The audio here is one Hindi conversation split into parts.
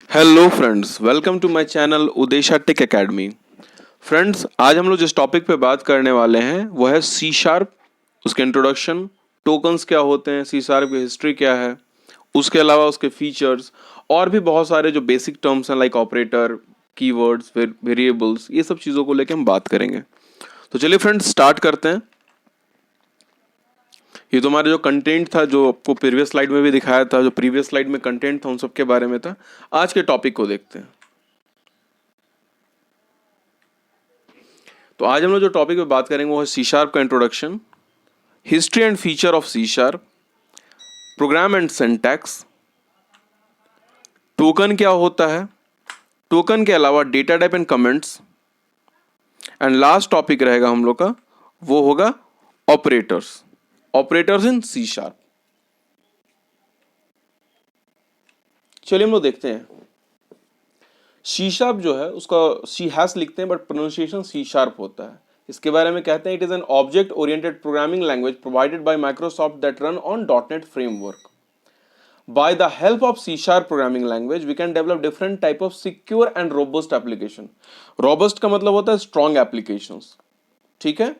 Hello friends, welcome to my channel Udesha tech academy. Friends, आज हम लोग जिस टॉपिक पे बात करने वाले हैं वो है सी शार्प, उसके इंट्रोडक्शन, टोकन्स क्या होते हैं, सी शार्प की हिस्ट्री क्या है, उसके अलावा उसके फीचर्स और भी बहुत सारे जो बेसिक टर्म्स हैं लाइक ऑपरेटर, कीवर्ड्स, वेरिएबल्स, ये सब चीज़ों को लेकर हम बात करेंगे। तो चलिए फ्रेंड्स, स्टार्ट करते हैं। ये तो हमारा जो कंटेंट था, जो आपको प्रीवियस स्लाइड में भी दिखाया था, जो प्रीवियस स्लाइड में कंटेंट था उन सब के बारे में था। आज के टॉपिक को देखते हैं। तो आज हम लोग जो टॉपिक पे बात करेंगे वो है सी शार्प का introduction, history and feature of C sharp, program and syntax, token क्या होता है, टोकन के अलावा data type and comments, and last topic रहेगा हम लोग का वो होगा operators, operators in C sharp. चलिए हम लोग देखते हैं। सी शार्प जो है उसका सी हैश लिखते हैं बट प्रोनाउंसिएशन सी शार्प होता है। इसके बारे में कहते हैं it is an object oriented programming language provided by Microsoft that run on dot net framework. By the help of C# programming language, we can develop different type of secure and robust application. Robust का मतलब होता है strong applications. ठीक है?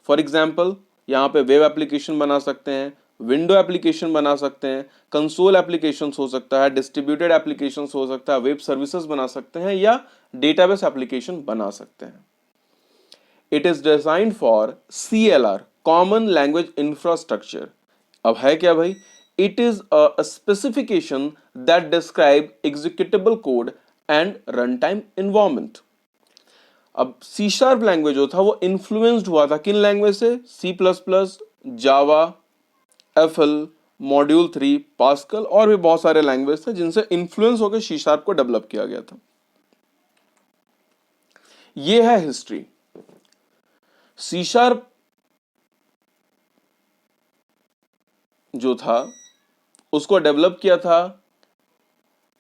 For example, यहाँ पे वेब एप्लीकेशन बना सकते हैं, विंडो एप्लीकेशन बना सकते हैं, कंसोल एप्लीकेशन हो सकता है, डिस्ट्रीब्यूटेड एप्लीकेशन हो सकता है, वेब सर्विसेज बना सकते हैं या डेटाबेस एप्लीकेशन बना सकते हैं। It is designed for CLR, common language infrastructure. अब है क्या भाई? It is a specification that describe executable code and run time environment. अब सी शार्प लैंग्वेज जो था वो इन्फ्लुएंस्ड हुआ था किन लैंग्वेज से? C++, जावा, एफएल, मॉड्यूल 3, पास्कल और भी बहुत सारे लैंग्वेज थे जिनसे इन्फ्लुएंस होकर सी शार्प को डेवलप किया गया था। ये है हिस्ट्री। सी शार्प जो था उसको डेवलप किया था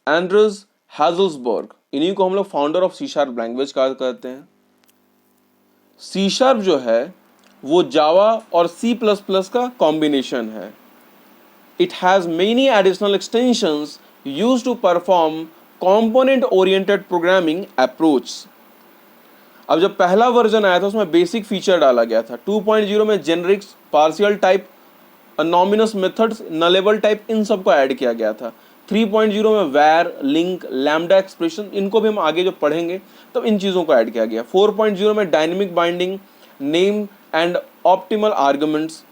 एंड्रस हैजल्सबर्ग। इन्हीं को हम लोग founder of C sharp language कहा करते हैं। सी शार्प जो है वो जावा और C++ का कॉम्बिनेशन है। It has many additional extensions used to perform component oriented programming approach. अब जब पहला वर्जन आया था उसमें बेसिक फीचर डाला गया था। 2.0 में generics, partial type, anonymous methods, nullable type, इन सबको ऐड किया गया था। 3.0 में वैर, लिंक, लैम्डा एक्सप्रेशन, इनको भी हम आगे जो पढ़ेंगे तब इन चीज़ों को ऐड किया गया। 4.0 में dynamic binding, name and optimal arguments.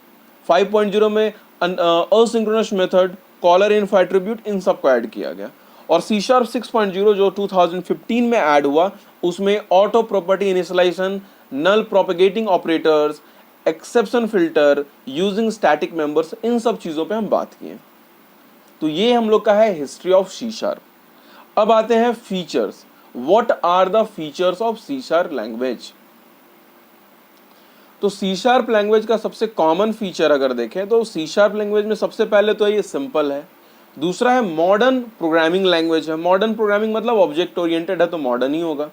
5.0 में asynchronous method, caller info attribute, इन सबको ऐड किया गया। और सी शार्प 6.0 जो 2015 में ऐड हुआ उसमें auto property initialization, null propagating operators, exception filter, using static members, इन सब चीजों पे हम बात किए। तो ये हम लोग का है हिस्ट्री ऑफ सी शार्प। अब आते हैं features. What are the features of C sharp language? तो सी शार्प लैंग्वेज का सबसे कॉमन फीचर अगर देखें तो सी शार्प लैंग्वेज में सबसे पहले तो ये सिंपल है। दूसरा है मॉडर्न प्रोग्रामिंग लैंग्वेज है। मॉडर्न प्रोग्रामिंग मतलब ऑब्जेक्ट ओरिएंटेड है तो मॉडर्न ही होगा।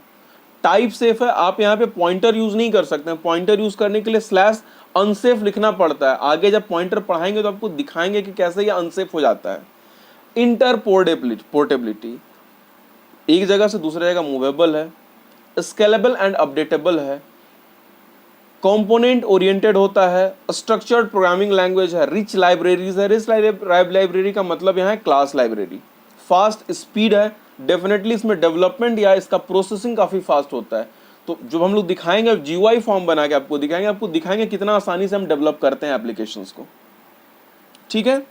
टाइप सेफ है, आप यहाँ पे पॉइंटर यूज नहीं कर सकते हैं। पॉइंटर यूज करने के लिए स्लैश अनसेफ लिखना पड़ता है। आगे जब पॉइंटर पढ़ाएंगे तो आपको दिखाएंगे कि कैसे ये अनसेफ हो जाता है। इंटरपोर्टेबिलिटी, एक जगह से दूसरी जगह मूवेबल है। स्केलेबल एंड अपडेटेबल है। कंपोनेंट ओरिएंटेड होता है। स्ट्रक्चर्ड प्रोग्रामिंग लैंग्वेज है। रिच लाइब्रेरीज है। रिच लाइब्रेरी का मतलब यहाँ है क्लास लाइब्रेरी। फास्ट स्पीड है। डेफिनेटली इसमें डेवलपमेंट या इसका प्रोसेसिंग काफी फास्ट होता है। तो जो हम लोग दिखाएंगे जीयूआई फॉर्म बना के आपको दिखाएंगे कितना आसानी से हम डेवलप करते हैं एप्लीकेशंस को। ठीक है।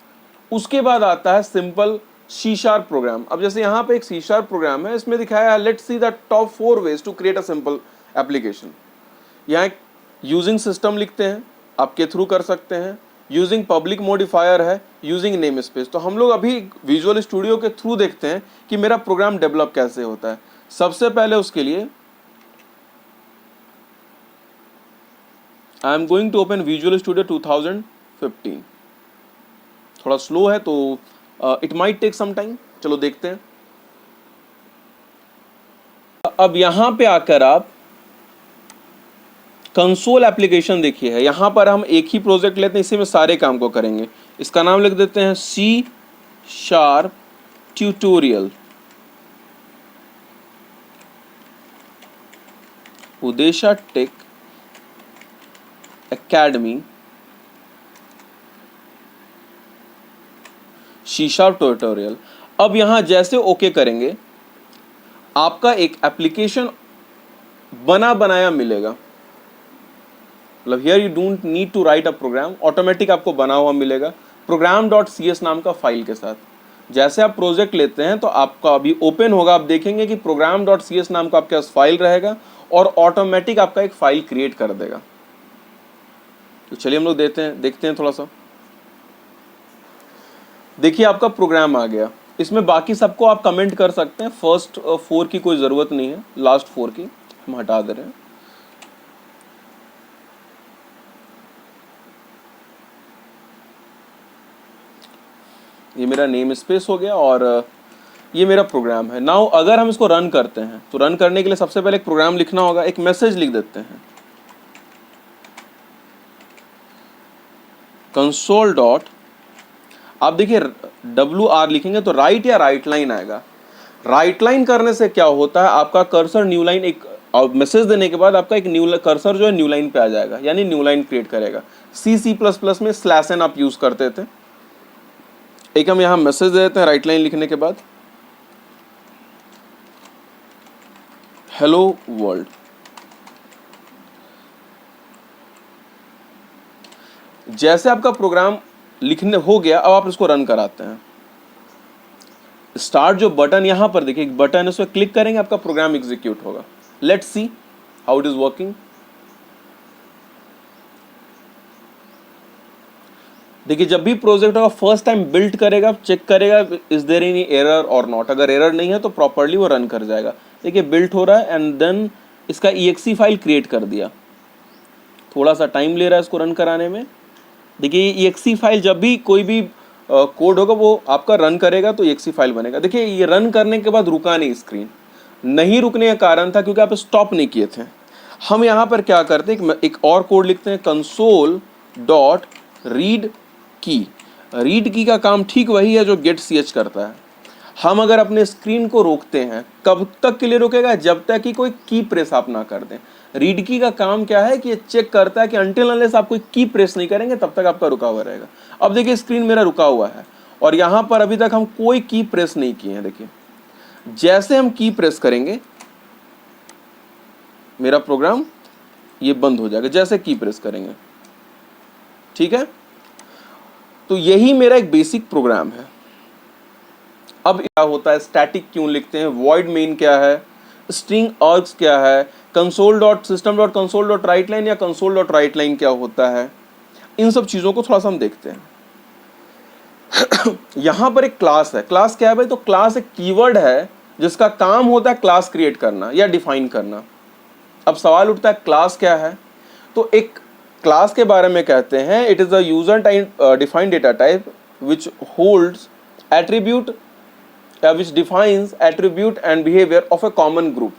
उसके बाद आता है सिंपल सी शार्प प्रोग्राम। अब जैसे यहाँ पे एक सी शार्प प्रोग्राम है, इसमें दिखाया है let's see the top 4 ways to create a simple application. यहाँ एक यूजिंग सिस्टम लिखते हैं, आपके थ्रू कर सकते हैं। यूजिंग पब्लिक मॉडिफायर है। Using name space. तो हम लोग अभी विजुअल स्टूडियो के थ्रू देखते हैं कि मेरा प्रोग्राम डेवलप कैसे होता है। सबसे पहले उसके लिए I am going to open Visual Studio 2015। थोड़ा स्लो है तो it might take some time. चलो देखते हैं। अब यहां पे आकर आप कंसोल एप्लीकेशन देखिए है। यहां पर हम एक ही प्रोजेक्ट लेते हैं, इसी में सारे काम को करेंगे। इसका नाम लिख देते हैं C sharp tutorial. Udesha tech academy C# tutorial. अब यहां जैसे ओके करेंगे आपका एक एप्लीकेशन बना बनाया मिलेगा। मतलब here you don't need to write a program, automatic आपको बना हुआ मिलेगा program.cs नाम का फाइल के साथ। जैसे आप प्रोजेक्ट लेते हैं तो आपका अभी ओपन होगा, आप देखेंगे कि program.cs नाम का आपके पास फाइल रहेगा और ऑटोमेटिक आपका एक फाइल क्रिएट कर देगा। तो चलिए हम लोग देखते हैं थोड़ा सा। देखिए आपका प्रोग्राम आ गया, इसमें बाकी सबको आप कमेंट कर सकते हैं। फर्स्ट 4 की कोई ज़रूरत नहीं है, लास्ट 4 की हम हटा दे रहे हैं। ये मेरा नेम स्पेस हो गया और ये मेरा प्रोग्राम है। नाउ अगर हम इसको रन करते हैं तो रन करने के लिए सबसे पहले एक प्रोग्राम लिखना होगा। एक मैसेज लिख देते हैं, कंसोल डॉट, आप देखिए WR लिखेंगे तो राइट या राइट लाइन आएगा। राइट लाइन करने से क्या होता है, आपका कर्सर न्यू लाइन, एक मैसेज देने के बाद आपका एक न्यू कर्सर जो है न्यू लाइन पे आ जाएगा, यानी न्यू लाइन क्रिएट करेगा। C++ में /n आप यूज करते थे। एक हम यहाँ मैसेज दे देते हैं राइट लाइन लिखने के बाद, हेलो वर्ल्ड। जैसे आपका प्रोग्राम लिखने हो गया, अब आप इसको रन कराते हैं। स्टार्ट जो बटन यहां पर देखिए, एक बटन है, उस पर क्लिक करेंगे, आपका प्रोग्राम एग्जीक्यूट होगा। Let's see how it is working. देखिए जब भी प्रोजेक्ट होगा फर्स्ट टाइम बिल्ड करेगा, चेक करेगा इज देयर एनी एरर और नॉट। अगर एरर नहीं है तो प्रॉपर्ली वो रन कर जाएगा। देखिए बिल्ड हो रहा है एंड देन इसका exe फाइल क्रिएट कर दिया। थोड़ा सा टाइम ले रहा है इसको रन कराने में। देखिए ये exe फाइल जब भी कोई भी कोड होगा वो आपका रन करेगा तो exe फाइल बनेगा। देखिए ये रन करने के बाद रुका नहीं, स्क्रीन नहीं रुकने का कारण था क्योंकि आप स्टॉप नहीं किए थे। हम यहाँ पर क्या करते हैं, एक और कोड लिखते हैं, कंसोल डॉट रीड की। रीड की का काम ठीक वही है जो गेट ch करता है। हम अगर अपने स्क्रीन को रोकते हैं, कब तक के लिए रोकेगा, जब तक कि कोई की प्रेस आप ना कर दें। रीड की का काम क्या है कि ये चेक करता है कि अनटिल अनलेस आप कोई की प्रेस नहीं करेंगे तब तक आपका रुका हुआ रहेगा। अब देखिए स्क्रीन मेरा रुका हुआ है और यहाँ पर अभी तक हम कोई की प्रेस नहीं किए हैं। देखिए जैसे हम की प्रेस करेंगे मेरा प्रोग्राम ये बंद हो जाएगा, जैसे की प्रेस करेंगे। ठीक है, तो यही मेरा एक बेसिक प्रोग्राम है। अब क्या होता है, स्टैटिक क्यों लिखते हैं, वॉइड मेन क्या है, स्ट्रिंग आर्ग्स क्या है, console dot system dot console dot write line या कंसोल डॉट राइट लाइन क्या होता है, इन सब चीजों को थोड़ा सा हम देखते हैं। यहां पर एक क्लास है। क्लास क्या है भाई, तो क्लास एक कीवर्ड है जिसका काम होता है क्लास क्रिएट करना या डिफाइन करना। अब सवाल उठता है क्लास क्या है, तो एक क्लास के बारे में कहते हैं it is a user defined data type which holds attribute which defines attribute and behavior of a common group।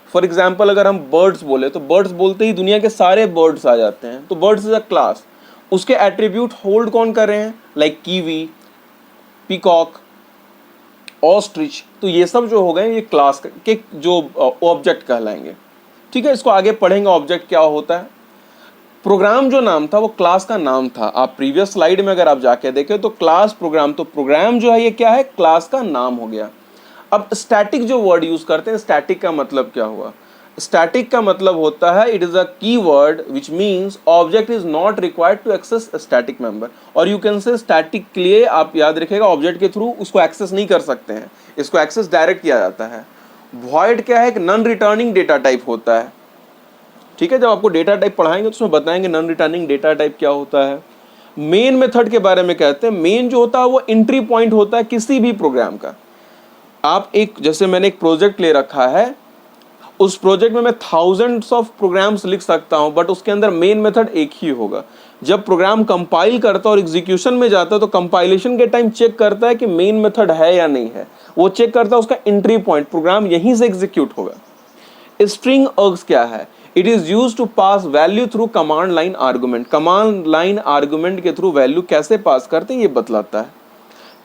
For example अगर हम बर्ड्स बोले तो बर्ड्स बोलते ही दुनिया के सारे बर्ड्स आ जाते हैं, तो बर्ड्स इज अ क्लास। उसके एट्रीब्यूट होल्ड कौन कर रहे हैं, लाइक कीवी, पीकॉक, ऑस्ट्रिच। तो ये सब जो हो गए ये क्लास के जो ऑब्जेक्ट कहलाएंगे। ठीक है, इसको आगे पढ़ेंगे ऑब्जेक्ट क्या होता है। प्रोग्राम जो नाम था वो क्लास का नाम था। आप प्रीवियस स्लाइड में अगर आप जाके देखें तो क्लास प्रोग्राम, तो प्रोग्राम जो है ये क्या है, क्लास का नाम हो गया। अब स्टैटिक जो वर्ड यूज करते हैं, स्टैटिक का मतलब क्या हुआ, स्टैटिक का मतलब होता है it is a keyword which means object is not required to access static member. और यू कैन से स्टैटिक के लिए आप याद रखिएगा ऑब्जेक्ट के थ्रू उसको एक्सेस नहीं कर सकते हैं, इसको एक्सेस डायरेक्ट किया जाता है। वॉइड क्या है, एक नॉन रिटर्निंग डेटा टाइप होता है। ठीक है, जब आपको डेटा टाइप पढ़ाएंगे तो उसमें बताएंगे नॉन रिटर्निंग डेटा टाइप क्या होता है। मेन मेथड के बारे में कहते हैं, मेन जो होता है वो एंट्री पॉइंट होता है किसी भी प्रोग्राम का। आप एक, जैसे मैंने एक प्रोजेक्ट ले रखा है, उस प्रोजेक्ट में मैं थाउजेंड्स ऑफ प्रोग्राम्स लिख सकता हूं, बट उसके अंदर मेन मेथड एक ही होगा। जब प्रोग्राम कंपाइल करता है और एग्जीक्यूशन में जाता है तो कंपाइलेशन के टाइम चेक करता है कि मेन मेथड है या नहीं है, वो चेक करता है उसका एंट्री पॉइंट, प्रोग्राम यहीं से एग्जीक्यूट होगा। स्ट्रिंग आर्ग्स क्या है, it is use to pass value through command line argument. Command line argument के थ्रू वैल्यू कैसे पास करते हैं ये बतलाता है।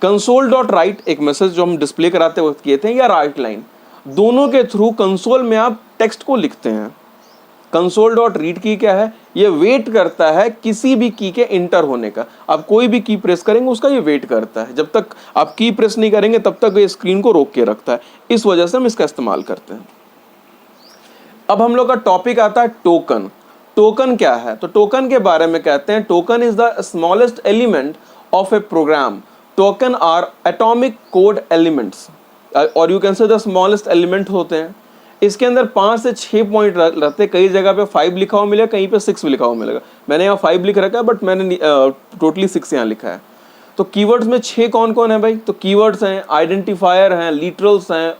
कंसोल डॉट राइट एक मैसेज जो हम डिस्प्ले कराते वक्त किए थे, या राइट लाइन, दोनों के थ्रू कंसोल में आप टेक्स्ट को लिखते हैं। कंसोल डॉट रीड की क्या है, ये वेट करता है किसी भी की के इंटर होने का। आप कोई भी की प्रेस करेंगे उसका ये वेट करता है, जब तक आप की प्रेस नहीं करेंगे तब तक ये स्क्रीन को रोक के रखता है। इस वजह से हम इसका इस्तेमाल करते हैं। अब हम लोग का टॉपिक आता है टोकन। टोकन क्या है, तो टोकन के बारे में कहते हैं token is the smallest element of a program. Token are atomic code elements और you can say the smallest element होते हैं। इसके अंदर 5 से 6 पॉइंट रहते हैं, कई जगह पे 5 लिखा हुआ मिलेगा, कहीं पे 6 भी लिखा हुआ मिलेगा। मैंने यहाँ 5 लिख रखा है बट मैंने टोटली 6 यहाँ लिखा है। तो कीवर्ड्स में 6 कौन कौन है भाई, तो कीवर्ड्स हैं, आइडेंटिफायर हैं, लिटरल्स हैं,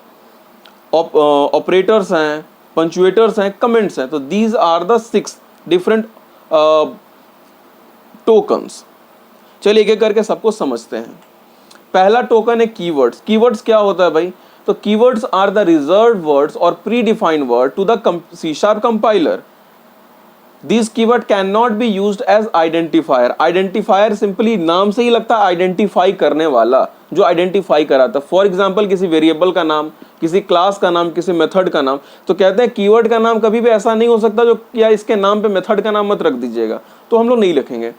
ऑपरेटर्स हैं, पंचुएटर्स हैं, कमेंट्स हैं। तो these are the 6 different tokens. चलिए एक एक करके सबको समझते हैं। पहला टोकन है कीवर्ड्स। कीवर्ड्स क्या होता है भाई, तो keywords are the reserved words और predefined word to the C# compiler. This keyword can not be used as identifier. Identifier simply नाम से ही लगता है आइडेंटिफाई करने वाला, जो आइडेंटिफाई कराता है। फॉर एग्जाम्पल किसी वेरिएबल का नाम, किसी क्लास का नाम, किसी मेथड का नाम। तो कहते हैं कीवर्ड का नाम कभी भी ऐसा नहीं हो सकता जो या इसके नाम पे मेथड का नाम मत रख दीजिएगा, तो हम लोग नहीं लिखेंगे।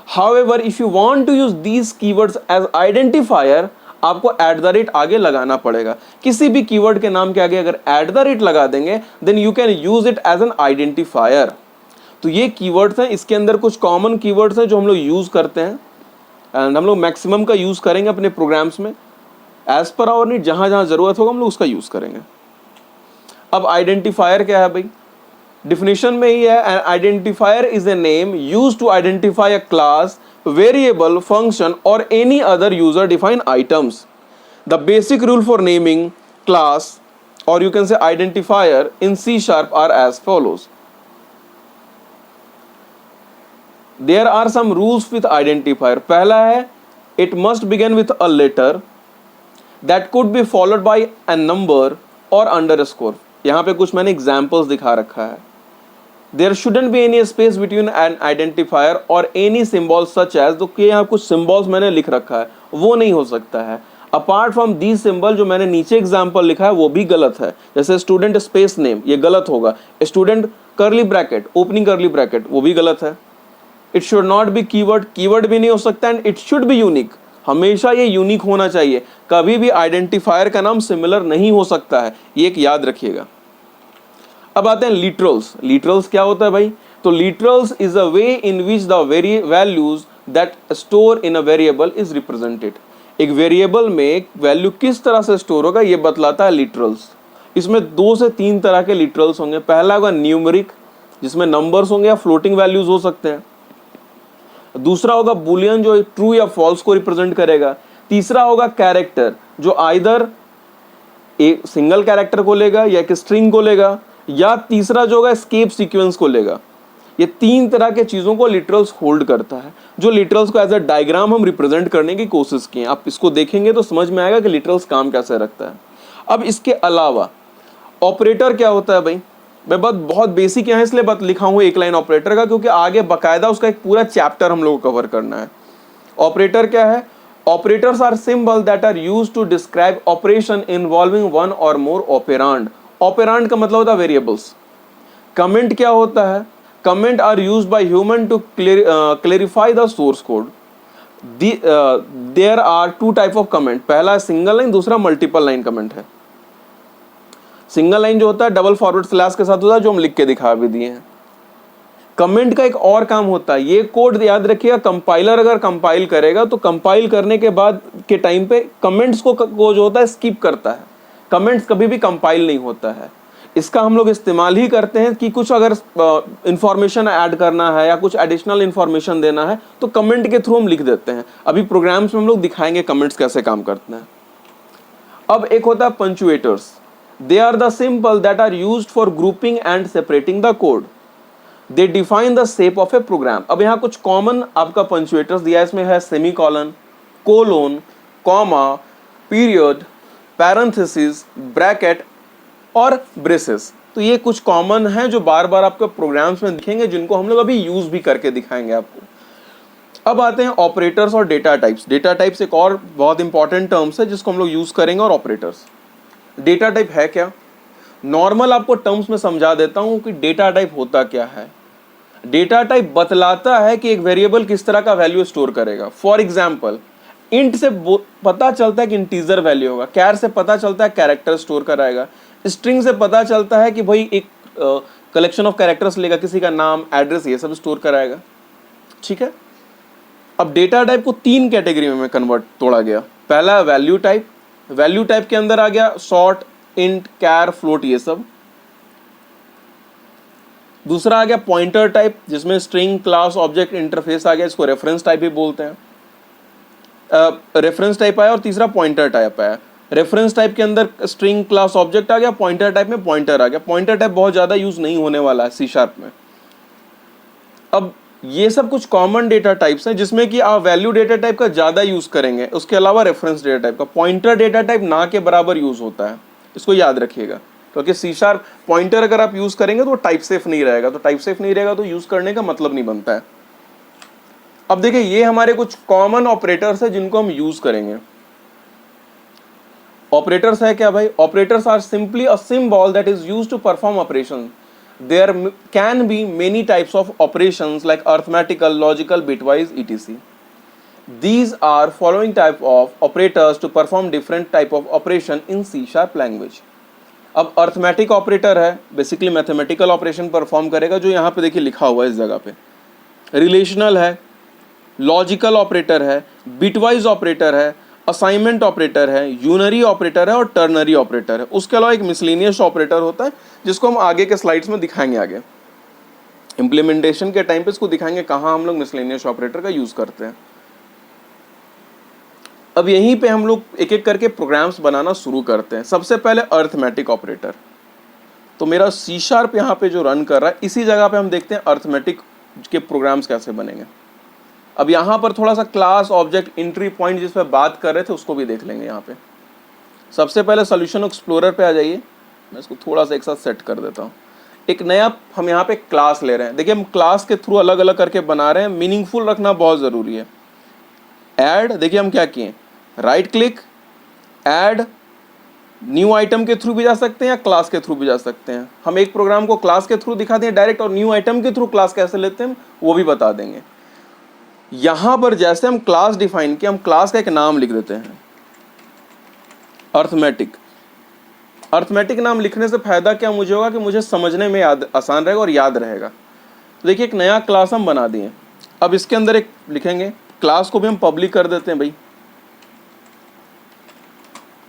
However, if you want to use these keywords as identifier, आपको @ आगे लगाना पड़ेगा। किसी भी कीवर्ड के नाम के आगे अगर @ लगा देंगे then you can use it as an identifier। तो ये कीवर्ड्स हैं, इसके अंदर कुछ कॉमन कीवर्ड्स हैं जो हम लोग यूज करते हैं एंड हम लोग मैक्सिमम का यूज करेंगे अपने प्रोग्राम्स में। एज पर आवर नीड जहां जहां जरूरत होगा हम लोग उसका यूज करेंगे। अब आइडेंटिफायर क्या है भाई, डिफिनेशन में ही है, an identifier is a name used to identify a class, variable, function और any other user defined items. The basic rule for naming class और you can say identifier in C# are as follows. There are some rules with identifier. पहला है it must begin with a letter that could be followed by a number और अंडरस्कोर। यहां पे कुछ मैंने एग्जांपल्स दिखा रखा है। There shouldn't be any space between an identifier or any symbol such as, तो यहाँ कुछ symbols मैंने लिख रखा है, वो नहीं हो सकता है। Apart from these symbol जो मैंने नीचे एग्जाम्पल लिखा है वो भी गलत है। जैसे स्टूडेंट स्पेस नेम, ये गलत होगा। Student curly bracket, opening curly bracket, वो भी गलत है। It should not be keyword, keyword भी नहीं हो सकता। And it should be unique, हमेशा ये यूनिक होना चाहिए। कभी भी आइडेंटिफायर का नाम सिमिलर नहीं हो सकता है, ये एक याद रखिएगा। अब आते हैं लिटरल्स। लिटरल्स क्या होता है भाई, तो literals is a way in which the very values that store in a variable is represented. एक वेरिएबल में वैल्यू किस तरह से स्टोर होगा ये बतलाता है लिटरल्स। इसमें 2 से 3 तरह के लिटरल्स होंगे। पहला होगा न्यूमेरिक, जिसमें नंबर्स होंगे या फ्लोटिंग वैल्यूज हो सकते हैं। दूसरा होगा बुलियन, जो ट्रू या फॉल्स को रिप्रेजेंट करेगा। तीसरा होगा कैरेक्टर, जो आइदर एक सिंगल कैरेक्टर को लेगा या एक स्ट्रिंग को लेगा, या तीसरा जो होगा एस्केप सीक्वेंस को लेगा। ये 3 तरह के चीज़ों को लिटरल्स होल्ड करता है, जो लिटरल्स को एज अ डायग्राम हम रिप्रेजेंट करने की कोशिश किए। आप इसको देखेंगे तो समझ में आएगा कि लिटरल्स काम कैसे रखता है। अब इसके अलावा ऑपरेटर क्या होता है भाई, मैं बहुत बेसिक यहाँ इसलिए लिखा हूँ एक लाइन ऑपरेटर का, क्योंकि आगे बाकायदा उसका एक पूरा चैप्टर हम लोग को कवर करना है। ऑपरेटर क्या है, operators are symbol that are used to describe operation involving one or more operand. Operand का मतलब होता है वेरिएबल्स। कमेंट क्या होता है, comment are used by human to clarify the source code. There are 2 type of comment, पहला सिंगल लाइन, दूसरा मल्टीपल लाइन कमेंट है। सिंगल लाइन जो होता है डबल फॉरवर्ड स्लैश के साथ होता है, जो हम लिख के दिखा भी दिए हैं। कमेंट का एक और काम होता है, ये कोड याद रखिएगा, कंपाइलर अगर कंपाइल करेगा तो कंपाइल करने के बाद के टाइम पे कमेंट्स को जो होता है स्किप करता है। कमेंट्स कभी भी कंपाइल नहीं होता है। इसका हम लोग इस्तेमाल ही करते हैं कि कुछ अगर इंफॉर्मेशन ऐड करना है या कुछ एडिशनल इंफॉर्मेशन देना है तो कमेंट के थ्रू हम लिख देते हैं। अभी प्रोग्राम्स में हम लोग दिखाएंगे कमेंट्स कैसे काम करते हैं। अब एक होता है punctuators. They are the symbol that are used for grouping and separating the code. They define the shape of a program. अब यहाँ कुछ कॉमन आपका पंचुएटर्स दिया है, इसमें है semicolon, colon, comma, period, parenthesis, bracket और ब्रेसेस। तो ये कुछ कॉमन है जो बार बार आपके प्रोग्राम्स में दिखेंगे, जिनको हम लोग अभी यूज भी करके दिखाएंगे आपको। अब आते हैं ऑपरेटर्स और डेटा टाइप्स। डेटा टाइप्स एक और बहुत इंपॉर्टेंट टर्म्स है जिसको हम लोग यूज करेंगे। और ऑपरेटर्स, डेटा टाइप है क्या, नॉर्मल आपको टर्म्स में समझा देता हूं कि डेटा टाइप होता क्या है। डेटा टाइप बतलाता है कि एक वेरिएबल किस तरह का वैल्यू स्टोर करेगा। फॉर एग्जाम्पल, इंट से पता चलता है कि इंटीजर वैल्यू होगा, कैर से पता चलता है कैरेक्टर स्टोर कराएगा, स्ट्रिंग से पता चलता है कि भाई एक कलेक्शन ऑफ कैरेक्टर्स लेगा, किसी का नाम, एड्रेस, ये सब स्टोर कराएगा। ठीक है, अब डेटा टाइप को 3 कैटेगरी में कन्वर्ट तोड़ा गया। पहला वैल्यू टाइप, वैल्यू टाइप के अंदर आ गया शॉर्ट, इंट, कैर, फ्लोट, ये सब। दूसरा आ गया पॉइंटर टाइप, जिसमें स्ट्रिंग, क्लास, ऑब्जेक्ट, इंटरफेस आ गया, इसको रेफरेंस टाइप भी बोलते हैं। रेफरेंस टाइप आया, और तीसरा पॉइंटर टाइप आया। रेफरेंस टाइप के अंदर स्ट्रिंग, क्लास, ऑब्जेक्ट आ गया, पॉइंटर टाइप में पॉइंटर आ गया। पॉइंटर टाइप बहुत ज्यादा यूज नहीं होने वाला है सी शार्प में। अब ये सब कुछ कॉमन डेटा टाइप्स हैं जिसमें कि आप वैल्यू डेटा टाइप का ज्यादा यूज करेंगे, उसके अलावा रेफरेंस डेटा टाइप का। पॉइंटर डेटा टाइप ना के बराबर यूज होता है, इसको याद रखिएगा, क्योंकि सी शार्प पॉइंटर अगर आप यूज करेंगे तो टाइप सेफ नहीं रहेगा, तो टाइप सेफ नहीं रहेगा तो यूज करने का मतलब नहीं बनता है। अब देखिए, ये हमारे कुछ कॉमन ऑपरेटर्स है जिनको हम यूज करेंगे। ऑपरेटर्स है क्या भाई? Operators are simply a symbol that is used to perform operation. There can be many types of operations like arithmetical, logical, bitwise, etc. These are following type of operators to perform different type of operation in C# language. अब अर्थमेटिक ऑपरेटर है, बेसिकली मैथमेटिकल ऑपरेशन परफॉर्म करेगा, जो यहाँ पे देखिए लिखा हुआ है इस जगह पे। रिलेशनल है, लॉजिकल ऑपरेटर है, बिटवाइज ऑपरेटर है, असाइनमेंट ऑपरेटर है, यूनरी ऑपरेटर है और टर्नरी ऑपरेटर है। उसके अलावा एक मिसलेनियस ऑपरेटर होता है जिसको हम आगे के स्लाइड्स में दिखाएंगे। आगे इंप्लीमेंटेशन के टाइम पे इसको दिखाएंगे कहाँ हम लोग मिसलेनियस ऑपरेटर का यूज करते हैं। अब यहीं पे हम लोग एक एक करके प्रोग्राम्स बनाना शुरू करते हैं। सबसे पहले अर्थमेटिक ऑपरेटर। तो मेरा सी शार्प यहाँ पे जो रन कर रहा है, इसी जगह पे हम देखते हैं अर्थमेटिक के प्रोग्राम्स कैसे बनेंगे। अब यहाँ पर थोड़ा सा क्लास, ऑब्जेक्ट, एंट्री पॉइंट जिस पर बात कर रहे थे उसको भी देख लेंगे। यहाँ पे सबसे पहले सॉल्यूशन एक्सप्लोरर पे आ जाइए। मैं इसको थोड़ा सा एक साथ सेट कर देता हूँ। एक नया हम यहाँ पे क्लास ले रहे हैं। देखिए, हम क्लास के थ्रू अलग अलग करके बना रहे हैं, मीनिंगफुल रखना बहुत ज़रूरी है। ऐड, देखिए हम क्या किए, right click, add, new item के थ्रू भी जा सकते हैं या क्लास के थ्रू भी जा सकते हैं। हम एक प्रोग्राम को क्लास के थ्रू दिखाते हैं डायरेक्ट, और न्यू आइटम के थ्रू क्लास कैसे लेते हैं वो भी बता देंगे। यहां पर जैसे हम क्लास डिफाइन किया, हम क्लास का एक नाम लिख देते हैं, अर्थमेटिक। अर्थमेटिक नाम लिखने से फायदा क्या मुझे होगा कि मुझे समझने में आसान रहेगा और याद रहेगा। तो देखिए, एक नया क्लास हम बना दिए। अब इसके अंदर एक लिखेंगे, क्लास को भी हम पब्लिक कर देते हैं भाई,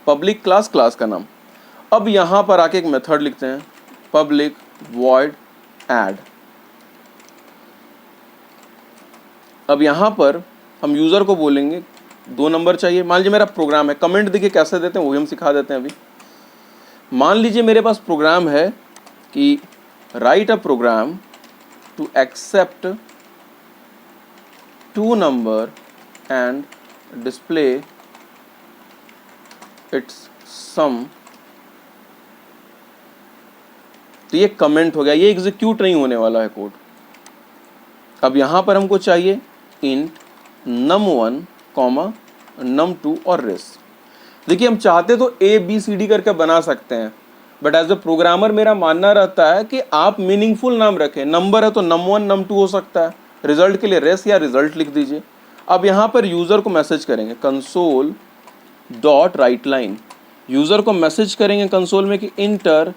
पब्लिक क्लास, क्लास का नाम। अब यहां पर आके एक मेथड लिखते हैं, पब्लिक वॉइड ऐड। अब यहाँ पर हम यूज़र को बोलेंगे 2 नंबर चाहिए। मान लीजिए मेरा प्रोग्राम है, कमेंट देखिए कैसे देते हैं वो भी हम सिखा देते हैं अभी। मान लीजिए मेरे पास प्रोग्राम है कि write a program to accept 2 number and display its sum. तो ये कमेंट हो गया, ये एग्जीक्यूट नहीं होने वाला है कोड। अब यहाँ पर हमको चाहिए int num1, num2 और res। देखिए, हम चाहते तो ABCD करके बना सकते हैं, बट एज ए प्रोग्रामर मेरा मानना रहता है कि आप मीनिंगफुल नाम रखें। नंबर है तो num1 num2 हो सकता है, रिजल्ट के लिए res या रिजल्ट लिख दीजिए। अब यहाँ पर यूजर को मैसेज करेंगे console dot write line. User को मैसेज करेंगे कंसोल में कि इंटर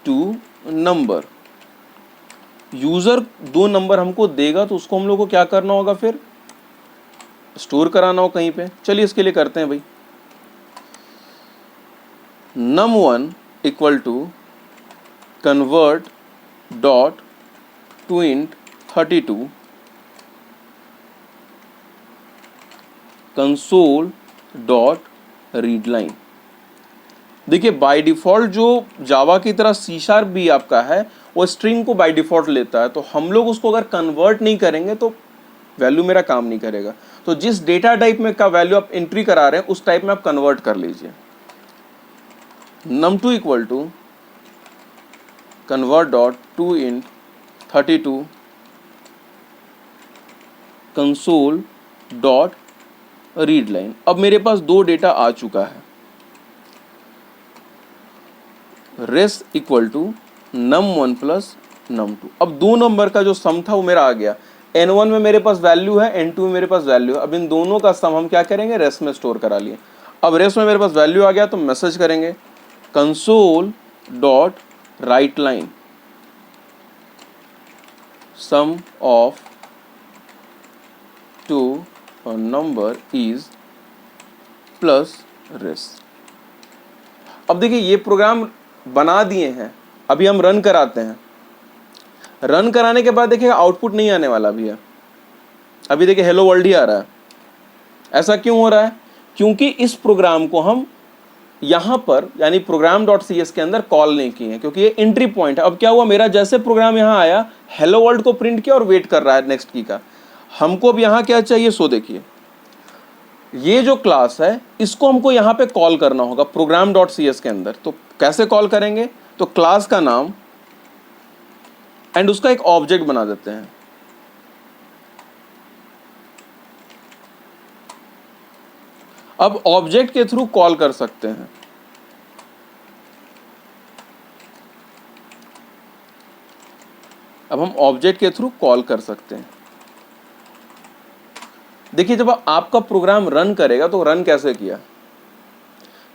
2 नंबर। यूजर 2 नंबर हमको देगा तो उसको हम लोग को क्या करना होगा, फिर स्टोर कराना हो कहीं पे। चलिए इसके लिए करते हैं भाई, num1 equal to convert dot to int 32 console dot read line. देखिए, बाय डिफॉल्ट जो जावा की तरह सी शार्प भी आपका है वो स्ट्रिंग को बाय डिफॉल्ट लेता है, तो हम लोग उसको अगर कन्वर्ट नहीं करेंगे तो वैल्यू मेरा काम नहीं करेगा। तो जिस डेटा टाइप में का वैल्यू आप एंट्री करा रहे हैं उस टाइप में आप कन्वर्ट कर लीजिए। num2 equal to convert dot to int 32 console dot read line. अब मेरे पास 2 डेटा आ चुका है, race equal to num1 plus num2। अब दो नंबर का जो सम था वो मेरा आ गया। n1 में मेरे पास वैल्यू है, n2 में मेरे पास वैल्यू है। अब इन दोनों का सम हम क्या करेंगे, रेस में स्टोर करा लिए। अब रेस में मेरे पास वैल्यू आ गया तो मैसेज करेंगे console dot write line sum of two number is plus res. अब देखिए ये प्रोग्राम बना दिए हैं, अभी हम रन कराते हैं। रन कराने के बाद देखिए आउटपुट नहीं आने वाला भी है, अभी देखिए हेलो वर्ल्ड ही आ रहा है। ऐसा क्यों हो रहा है? क्योंकि इस प्रोग्राम को हम यहां पर यानी प्रोग्राम डॉट सी एस के अंदर कॉल नहीं किए हैं, क्योंकि ये एंट्री पॉइंट है। अब क्या हुआ, मेरा जैसे प्रोग्राम यहां आया हेलो वर्ल्ड को प्रिंट किया और वेट कर रहा है नेक्स्ट की का। हमको अब यहां क्या चाहिए, सो देखिए ये जो क्लास है इसको हमको यहां पे कॉल करना होगा प्रोग्राम डॉट सी एस के अंदर। तो कैसे कॉल करेंगे, तो क्लास का नाम एंड उसका एक ऑब्जेक्ट बना देते हैं। अब ऑब्जेक्ट के थ्रू कॉल कर सकते हैं। अब हम ऑब्जेक्ट के थ्रू कॉल कर सकते हैं। देखिए जब आपका प्रोग्राम रन करेगा तो रन कैसे किया,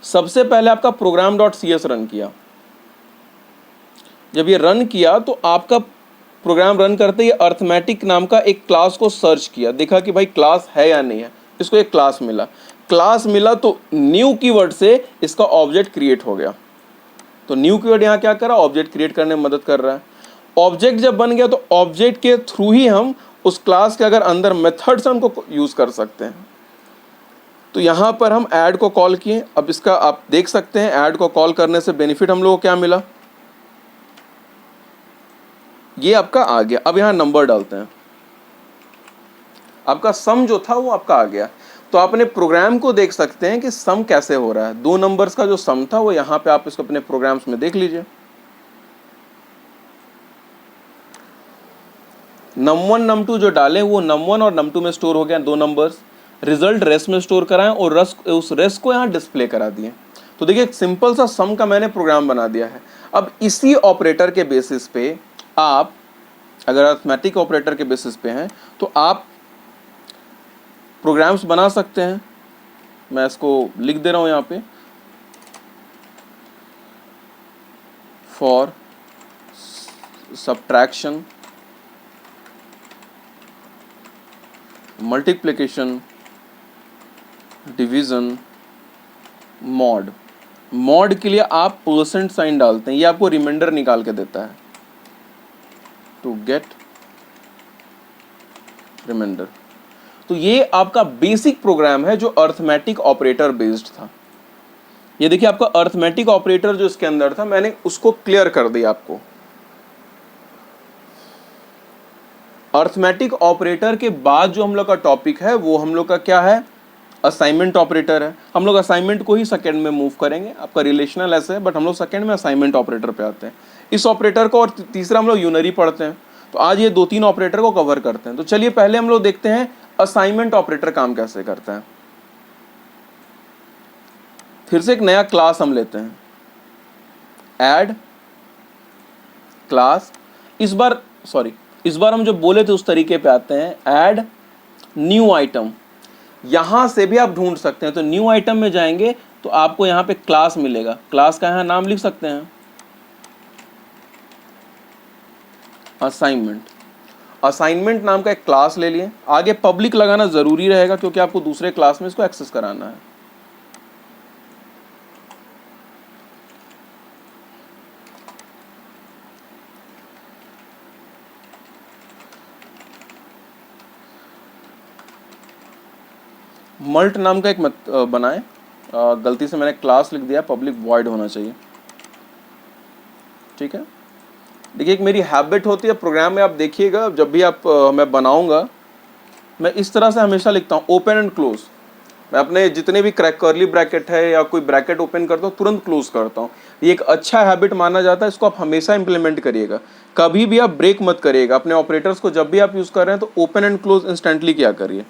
सबसे पहले आपका program dot C S run किया। जब ये रन किया तो आपका प्रोग्राम रन करते ही अर्थमेटिक नाम का एक क्लास को सर्च किया, देखा कि भाई क्लास है या नहीं है। इसको एक क्लास मिला, क्लास मिला तो न्यू कीवर्ड से इसका ऑब्जेक्ट क्रिएट हो गया। तो न्यू कीवर्ड यहाँ क्या कर रहा है, ऑब्जेक्ट क्रिएट करने में मदद कर रहा है। ऑब्जेक्ट जब बन गया तो ऑब्जेक्ट के थ्रू ही हम उस क्लास के अगर अंदर मेथड्स हैं उनको यूज कर सकते हैं। तो यहाँ पर हम ऐड को कॉल किए। अब इसका आप देख सकते हैं ऐड को कॉल करने से बेनिफिट हम लोगों को क्या मिला, ये आपका आ गया। अब यहाँ नंबर डालते हैं, आपका सम जो था वो आपका आ गया। तो आप अपने प्रोग्राम को देख सकते हैं कि सम कैसे हो रहा है। दो नंबर्स का जो सम था वो यहाँ पे आप इसको अपने प्रोग्राम्स में देख लीजिए। num1 num2 जो डाले वो num1 और num2 में स्टोर हो गया दो नंबर्स। रिजल्ट रेस में स्टोर कराएं और उस रेस को यहाँ डिस्प्ले करा दिए। तो देखिए एक सिंपल सा सम का मैंने प्रोग्राम बना दिया है। अब इसी ऑपरेटर के बेसिस पे आप अगर अरिथमेटिक ऑपरेटर के बेसिस पे हैं तो आप प्रोग्राम्स बना सकते हैं। मैं इसको लिख दे रहा हूं यहाँ पे, for subtraction multiplication division mod. Mod के लिए आप परसेंट साइन डालते हैं, ये आपको रिमाइंडर निकाल के देता है टू गेट रिमाइंडर। तो ये आपका बेसिक प्रोग्राम है जो अरिथमेटिक ऑपरेटर बेस्ड था। ये देखिए आपका अरिथमेटिक ऑपरेटर जो इसके अंदर था मैंने उसको क्लियर कर दिया आपको। अरिथमेटिक ऑपरेटर के बाद जो हम लोग का टॉपिक है वो हम लोग का क्या है, असाइनमेंट ऑपरेटर है। हम लोग असाइनमेंट को ही सेकंड में मूव करेंगे, आपका रिलेशनल ऐसे है बट हम लोग सेकंड में असाइनमेंट ऑपरेटर पे आते हैं। इस ऑपरेटर को और तीसरा हम लोग यूनरी पढ़ते हैं। तो आज ये दो तीन ऑपरेटर को कवर करते हैं। तो चलिए पहले हम लोग देखते हैं असाइनमेंट ऑपरेटर काम कैसे करता है। फिर से एक नया क्लास हम लेते हैं, ऐड क्लास। इस बार हम जो बोले थे उस तरीके पे आते हैं, ऐड न्यू आइटम। यहां से भी आप ढूंढ सकते हैं। तो न्यू आइटम में जाएंगे तो आपको यहां पे क्लास मिलेगा। क्लास का यहां नाम लिख सकते हैं असाइनमेंट। असाइनमेंट नाम का एक क्लास ले लिए। आगे पब्लिक लगाना जरूरी रहेगा क्योंकि आपको दूसरे क्लास में इसको एक्सेस कराना है। मल्ट नाम का एक बनाए, गलती से मैंने क्लास लिख दिया, पब्लिक वॉइड होना चाहिए। ठीक है, देखिए एक मेरी हैबिट होती है प्रोग्राम में, आप देखिएगा जब भी आप मैं बनाऊंगा मैं इस तरह से हमेशा लिखता हूँ ओपन एंड क्लोज। मैं अपने जितने भी कर्ली ब्रैकेट है या कोई ब्रैकेट ओपन करता हूँ तुरंत क्लोज करता हूँ। ये एक अच्छा हैबिट माना जाता है, इसको आप हमेशा इंप्लीमेंट करिएगा। कभी भी आप ब्रेक मत करिएगा अपने ऑपरेटर्स को। जब भी आप यूज कर रहे हैं तो ओपन एंड क्लोज इंस्टेंटली क्या करिए।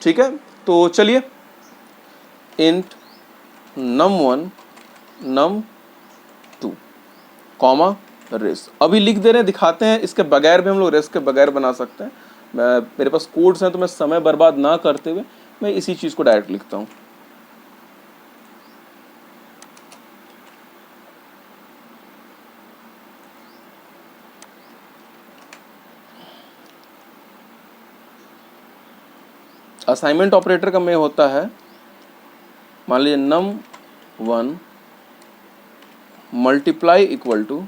ठीक है, तो चलिए int num1 num comma race. अभी लिख दे रहे हैं, दिखाते हैं, इसके बगैर भी हम लोग रेस के बगैर बना सकते हैं। मेरे पास कोड्स हैं तो मैं समय बर्बाद ना करते हुए मैं इसी चीज़ को डायरेक्ट लिखता हूँ। असाइनमेंट ऑपरेटर का में होता है, मान लीजिए num1 multiply equal to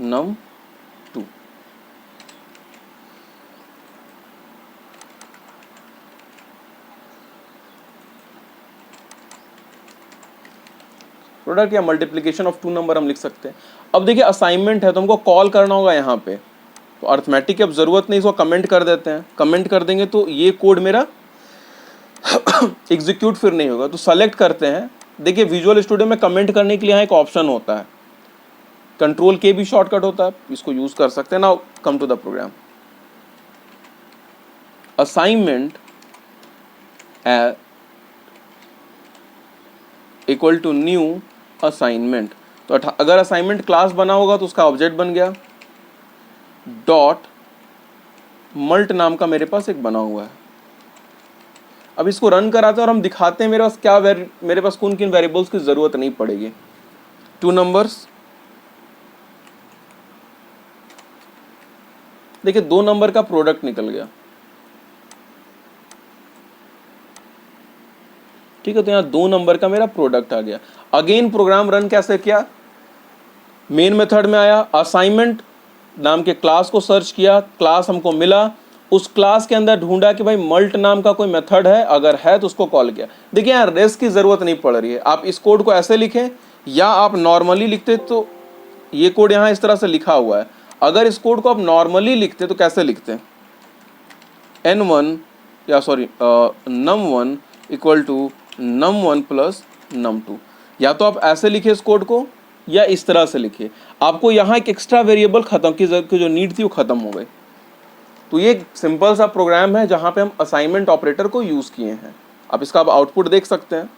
num2। Product या मल्टीप्लिकेशन ऑफ टू नंबर हम लिख सकते हैं। अब देखिए असाइनमेंट है तो हमको कॉल करना होगा यहाँ पे, तो अर्थमेटिक की अब जरूरत नहीं, इसको कमेंट कर देते हैं। कमेंट कर देंगे तो ये कोड मेरा एग्जीक्यूट फिर नहीं होगा। तो सेलेक्ट करते हैं, देखिए विजुअल स्टूडियो में कमेंट करने के लिए यहाँ एक ऑप्शन होता है, कंट्रोल के भी शॉर्टकट होता है, इसको यूज कर सकते हैं। Now come to the program. Assignment equal to new assignment. तो अगर असाइनमेंट क्लास बना होगा तो उसका ऑब्जेक्ट बन गया। डॉट मल्ट नाम का मेरे पास एक बना हुआ है। अब इसको रन कराते हैं और हम दिखाते हैं मेरे पास क्या मेरे पास कौन किन वेरिएबल्स की जरूरत नहीं पड़ेगी। टू नंबर्स, देखिए 2 नंबर का प्रोडक्ट निकल गया। ठीक है, तो यहाँ 2 नंबर का मेरा प्रोडक्ट आ गया। अगेन प्रोग्राम रन कैसे किया, मेन मेथड में आया, असाइनमेंट नाम के क्लास को सर्च किया, क्लास हमको मिला, उस क्लास के अंदर ढूंढा कि भाई मल्ट नाम का कोई मेथड है, अगर है तो उसको कॉल किया। देखिए यहाँ रेस की जरूरत नहीं पड़ रही है। आप इस कोड को ऐसे लिखें या आप नॉर्मली लिखते, तो ये कोड यहाँ इस तरह से लिखा हुआ है। अगर इस कोड को आप नॉर्मली लिखते तो कैसे लिखते, num1 equal to num1 plus num2। या तो आप ऐसे लिखे इस कोड को या इस तरह से लिखिए। आपको यहाँ एक एक्स्ट्रा वेरिएबल खत्म की जो नीड थी वो खत्म हो गई। तो ये एक सिंपल सा प्रोग्राम है जहाँ पे हम असाइनमेंट ऑपरेटर को यूज किए हैं। आप इसका आउटपुट देख सकते हैं।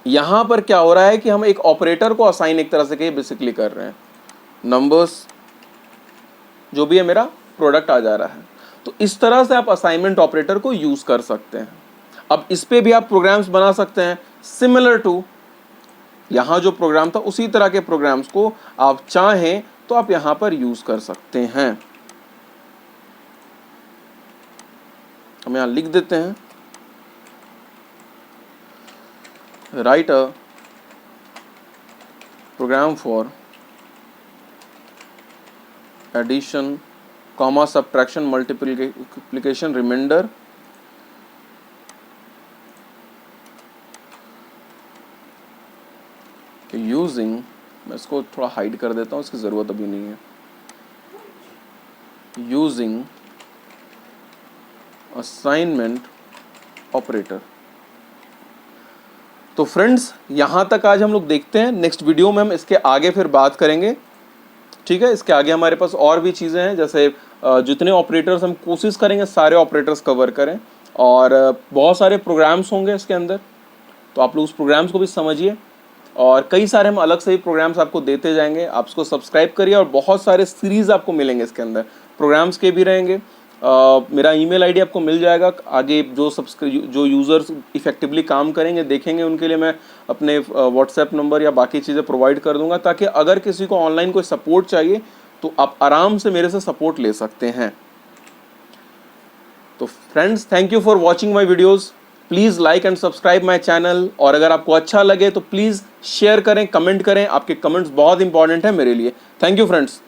यहाँ पर क्या हो रहा है कि हम एक ऑपरेटर को असाइन एक तरह से बेसिकली कर रहे हैं। नंबर्स जो भी है मेरा प्रोडक्ट आ जा रहा है। तो इस तरह से आप असाइनमेंट ऑपरेटर को यूज कर सकते हैं। अब इस पे भी आप प्रोग्राम्स बना सकते हैं सिमिलर टू यहाँ जो प्रोग्राम था, उसी तरह के प्रोग्राम्स को आप चाहें तो आप यहाँ पर यूज कर सकते हैं। हम यहाँ लिख देते हैं, write a program for addition, comma, subtraction, multiplication, remainder using, मैं इसको थोड़ा हाइड कर देता हूँ, इसकी ज़रूरत अभी नहीं है, यूजिंग असाइनमेंट ऑपरेटर। तो फ्रेंड्स यहाँ तक आज हम लोग देखते हैं। नेक्स्ट वीडियो में हम इसके आगे फिर बात करेंगे। ठीक है, इसके आगे हमारे पास और भी चीज़ें हैं, जैसे जितने ऑपरेटर्स हम कोशिश करेंगे सारे ऑपरेटर्स कवर करें, और बहुत सारे प्रोग्राम्स होंगे इसके अंदर, तो आप लोग उस प्रोग्राम्स को भी समझिए। और कई सारे हम अलग से ही प्रोग्राम्स आपको देते जाएंगे। आप उसको सब्सक्राइब करिए और बहुत सारे सीरीज़ आपको मिलेंगे इसके अंदर, प्रोग्राम्स के भी रहेंगे। मेरा ईमेल आईडी आपको मिल जाएगा। आगे जो यूज़र्स इफेक्टिवली काम करेंगे देखेंगे, उनके लिए मैं अपने व्हाट्सएप नंबर या बाकी चीज़ें प्रोवाइड कर दूंगा, ताकि अगर किसी को ऑनलाइन कोई सपोर्ट चाहिए तो आप आराम से मेरे से सपोर्ट ले सकते हैं। तो friends, thank you for watching my videos. Please like and subscribe my channel, और अगर आपको अच्छा लगे तो प्लीज़ शेयर करें, कमेंट करें। आपके कमेंट्स बहुत इंपॉर्टेंट है मेरे लिए। Thank you friends.